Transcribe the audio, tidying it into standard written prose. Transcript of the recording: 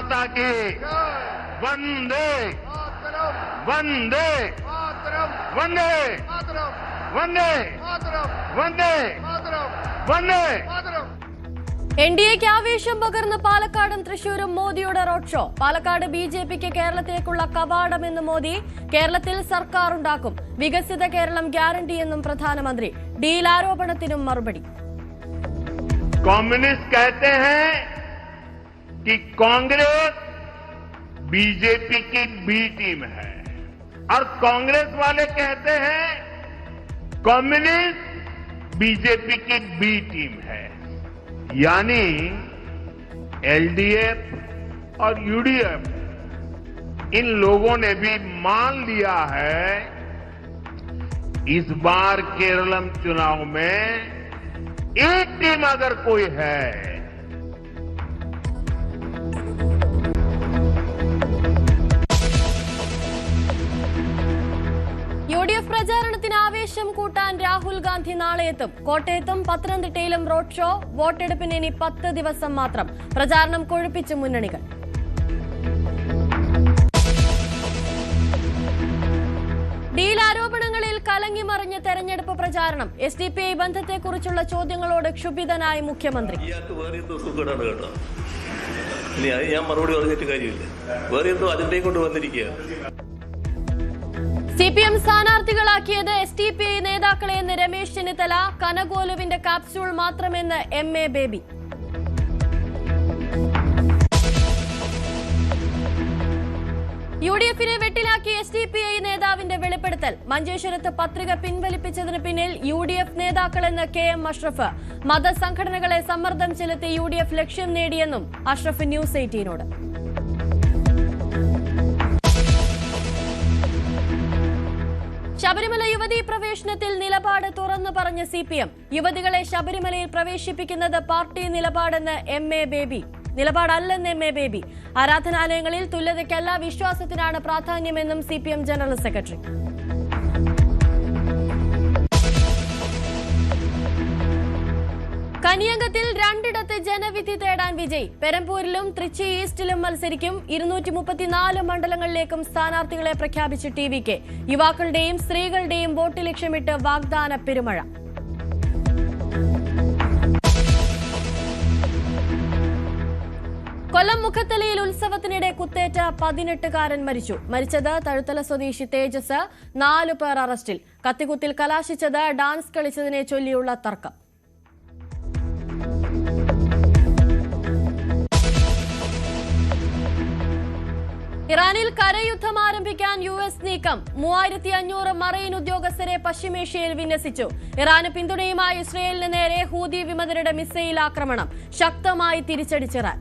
माता की वंदे वंदे वंदे वंदे वंदे वंदे। എൻഡിഎക്ക് ആവേശം പകർന്ന് പാലക്കാടും തൃശൂരും മോദിയുടെ റോഡ് ഷോ. പാലക്കാട് ബിജെപിക്ക് കേരളത്തിലേക്കുള്ള കവാടമെന്ന് മോദി. കേരളത്തിൽ സർക്കാർ ഉണ്ടാക്കും, വികസിത കേരളം ഗ്യാരണ്ടിയെന്നും പ്രധാനമന്ത്രി. ഡീൽ ആരോപണത്തിനും മറുപടി. कम्युनिस्ट कहते हैं कि कांग्रेस बीजेपी की बी टीम है और कांग्रेस वाले कहते हैं कम्युनिस्ट बीजेपी की बी टीम है। यानी एलडीएफ और यूडीएफ इन लोगों ने भी मान लिया है इस बार केरलम चुनाव में एक टीम अगर कोई है യുഡിഎഫ് പ്രചാരണത്തിന് ആവേശം കൂട്ടാൻ രാഹുൽ ഗാന്ധി നാളെ എത്തും. കോട്ടയത്തും പത്തനംതിട്ടയിലും റോഡ് ഷോ. വോട്ടെടുപ്പിന് ഇനി 10 ദിവസം മാത്രം. പ്രചാരണം കൊഴുപ്പിച്ച് മുന്നണികൾ. ഡീൽ ആരോപണങ്ങളിൽ കലങ്ങിമറിഞ്ഞ തെരഞ്ഞെടുപ്പ് പ്രചാരണം. എസ്ഡിപിഐ ബന്ധത്തെക്കുറിച്ചുള്ള ചോദ്യങ്ങളോട് ക്ഷുഭിതനായി മുഖ്യമന്ത്രി. ഞാൻ മറുപടി പറഞ്ഞിട്ട് കാര്യമില്ല. വേറെ എന്തോ അജണ്ടയും കൊണ്ട് വന്നിരിക്കുകയാണ്. സിപിഎം സ്ഥാനാർത്ഥികളാക്കിയത് എസ്ഡിപിഐ നേതാക്കളെന്ന് രമേശ് ചെന്നിത്തല. കനകോലുവിന്റെ കാപ്സ്യൂൾ മാത്രമെന്ന് എം.എ. ബേബി. യുഡിഎഫിനെ വെട്ടിലാക്കി എസ്ഡിപിഐ നേതാവിന്റെ വെളിപ്പെടുത്തൽ. മഞ്ചേശ്വരത്ത് പത്രിക പിൻവലിപ്പിച്ചതിന് പിന്നിൽ യുഡിഎഫ് നേതാക്കളെന്ന് കെ.എം. അഷ്റഫ്. മതസംഘടനകളെ സമ്മർദ്ദം ചെലുത്തി യുഡിഎഫ് ലക്ഷ്യം നേടിയെന്നും അഷ്റഫ് ന്യൂസ് 18നോട്. ശബരിമല യുവതീ പ്രവേശനത്തിൽ നിലപാട് തുറന്നു പറഞ്ഞ സിപിഎം. യുവതികളെ ശബരിമലയിൽ പ്രവേശിപ്പിക്കുന്നത് പാർട്ടി നിലപാടെന്ന് എം.എ. ബേബി. നിലപാടല്ലെന്ന് എം.എ. ബേബി. ആരാധനാലയങ്ങളിൽ തുല്യതയ്ക്കല്ല വിശ്വാസത്തിനാണ് പ്രാധാന്യമെന്നും സിപിഎം ജനറൽ സെക്രട്ടറി. കനിയങ്കത്തിൽ 2ഇടത്ത് ജനവിധി തേടാൻ വിജയ്. പെരമ്പൂരിലും തൃച്ചി ഈസ്റ്റിലും മത്സരിക്കും. 234 മണ്ഡലങ്ങളിലേക്കും സ്ഥാനാർത്ഥികളെ പ്രഖ്യാപിച്ച് ടി.വി.കെ. യുവാക്കളുടെയും സ്ത്രീകളുടെയും വോട്ട് ലക്ഷ്യമിട്ട് വാഗ്ദാന പെരുമഴ. കൊല്ലം മുഖത്തലയിൽ ഉത്സവത്തിനിടെ കുത്തേറ്റ 18കാരൻ മരിച്ചു. മരിച്ചത് തഴുത്തല സ്വദേശി തേജസ്. 4 പേർ അറസ്റ്റിൽ. കത്തിക്കുത്തിൽ കലാശിച്ചത് ഡാൻസ് കളിച്ചതിനെ ചൊല്ലിയുള്ള തർക്കം. ഇറാനിൽ കരയുദ്ധം ആരംഭിക്കാൻ യു.എസ് നീക്കം. 3500 മറൈൻ ഉദ്യോഗസ്ഥരെ പശ്ചിമേഷ്യയിൽ വിന്യസിച്ചു. ഇറാന് പിന്തുണയുമായി ഇസ്രയേലിന് നേരെ ഹൂതി വിമതരുടെ മിസൈൽ ആക്രമണം. ശക്തമായി തിരിച്ചടിച്ചിറാൻ.